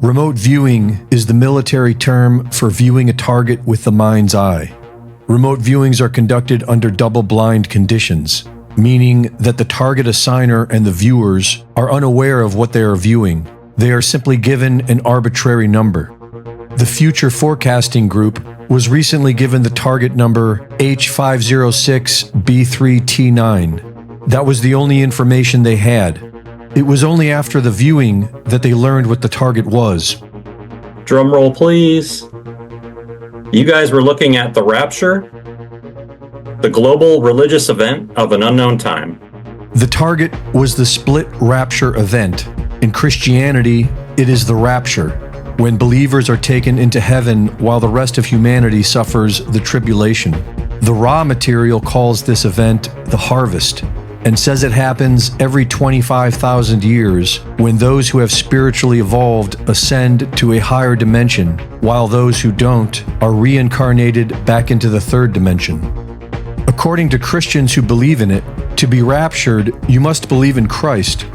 Remote viewing is the military term for viewing a target with the mind's eye. Remote viewings are conducted under double-blind conditions, meaning that the target assigner and the viewers are unaware of what they are viewing. They are simply given an arbitrary number. The Future Forecasting Group was recently given the target number H506B3T9. That was the only information they had. It was only after the viewing that they learned what the target was. Drum roll, please. You guys were looking at the Rapture, the global religious event of an unknown time. The target was the split rapture event. In Christianity, it is the rapture, when believers are taken into heaven while the rest of humanity suffers the tribulation. The raw material calls this event the harvest, and says it happens every 25,000 years when those who have spiritually evolved ascend to a higher dimension, while those who don't are reincarnated back into the third dimension. According to Christians who believe in it, to be raptured, you must believe in Christ.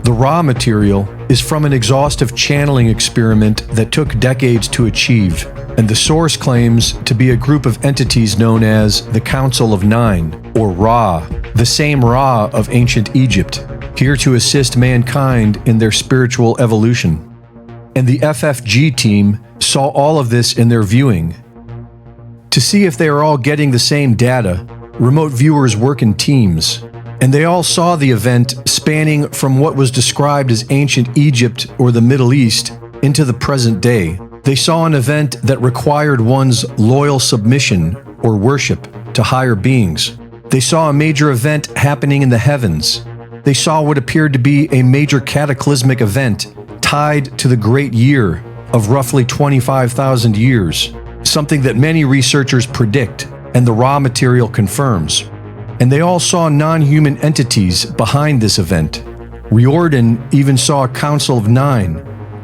The raw material is from an exhaustive channeling experiment that took decades to achieve, and the source claims to be a group of entities known as the Council of Nine, or Ra, the same Ra of ancient Egypt, here to assist mankind in their spiritual evolution. And the FFG team saw all of this in their viewing. To see if they are all getting the same data, remote viewers work in teams, and they all saw the event spanning from what was described as ancient Egypt or the Middle East into the present day. They saw an event that required one's loyal submission or worship to higher beings. They saw a major event happening in the heavens. They saw what appeared to be a major cataclysmic event tied to the great year of roughly 25,000 years, something that many researchers predict and the raw material confirms. And they all saw non-human entities behind this event. Riordan even saw a Council of Nine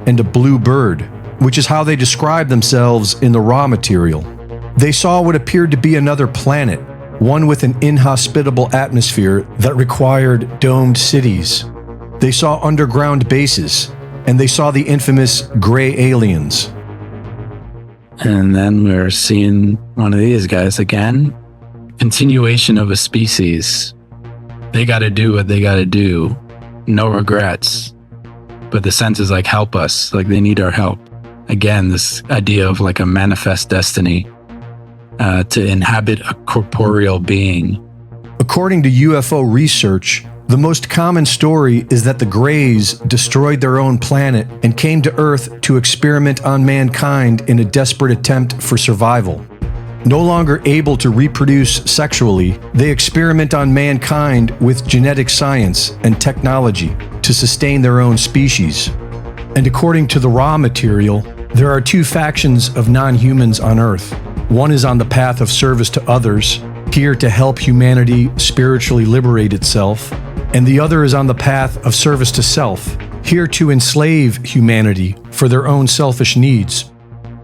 and a blue bird, which is how they describe themselves in the raw material. They saw what appeared to be another planet, one with an inhospitable atmosphere that required domed cities. They saw underground bases, and they saw the infamous gray aliens. And then we're seeing one of these guys again. Continuation of a species. They got to do what they got to do. No regrets. But the sense is like, help us. Like they need our help. Again, this idea of like a manifest destiny to inhabit a corporeal being. According to UFO research, the most common story is that the Greys destroyed their own planet and came to Earth to experiment on mankind in a desperate attempt for survival. No longer able to reproduce sexually, they experiment on mankind with genetic science and technology to sustain their own species. And according to the raw material, there are two factions of non-humans on Earth. One is on the path of service to others, here to help humanity spiritually liberate itself, and the other is on the path of service to self, here to enslave humanity for their own selfish needs.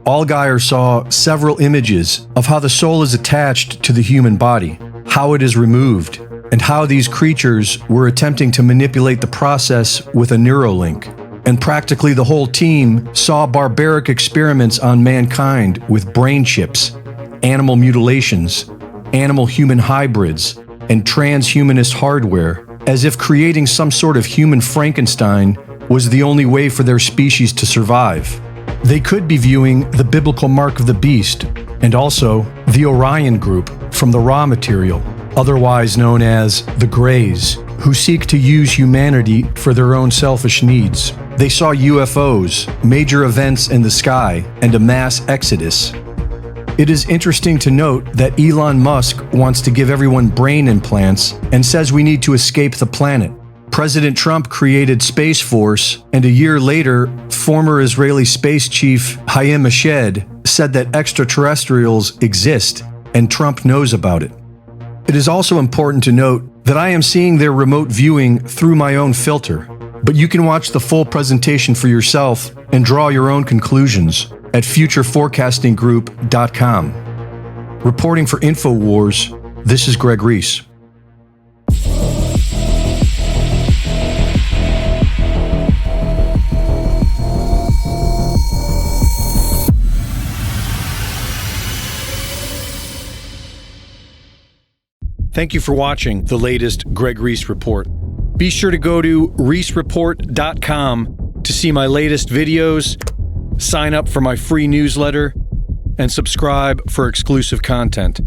Allgaier saw several images of how the soul is attached to the human body, how it is removed, and how these creatures were attempting to manipulate the process with a Neuralink. And practically the whole team saw barbaric experiments on mankind with brain chips, animal mutilations, animal-human hybrids, and transhumanist hardware, as if creating some sort of human Frankenstein was the only way for their species to survive. They could be viewing the biblical mark of the beast, and also the Orion group from the raw material, otherwise known as the Greys, who seek to use humanity for their own selfish needs. They saw UFOs, major events in the sky, and a mass exodus. It is interesting to note that Elon Musk wants to give everyone brain implants and says we need to escape the planet. President Trump created Space Force, and a year later, former Israeli space chief Hayim Eshed said that extraterrestrials exist, and Trump knows about it. It is also important to note that I am seeing their remote viewing through my own filter, but you can watch the full presentation for yourself and draw your own conclusions at futureforecastinggroup.com. Reporting for InfoWars, this is Greg Reese. Thank you for watching the latest Greg Reese Report. Be sure to go to reesereport.com to see my latest videos, sign up for my free newsletter, and subscribe for exclusive content.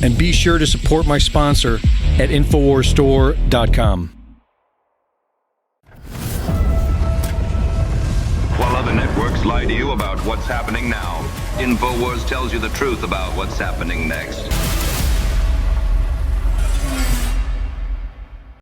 And be sure to support my sponsor at InfoWarsStore.com. While other networks lie to you about what's happening now, InfoWars tells you the truth about what's happening next.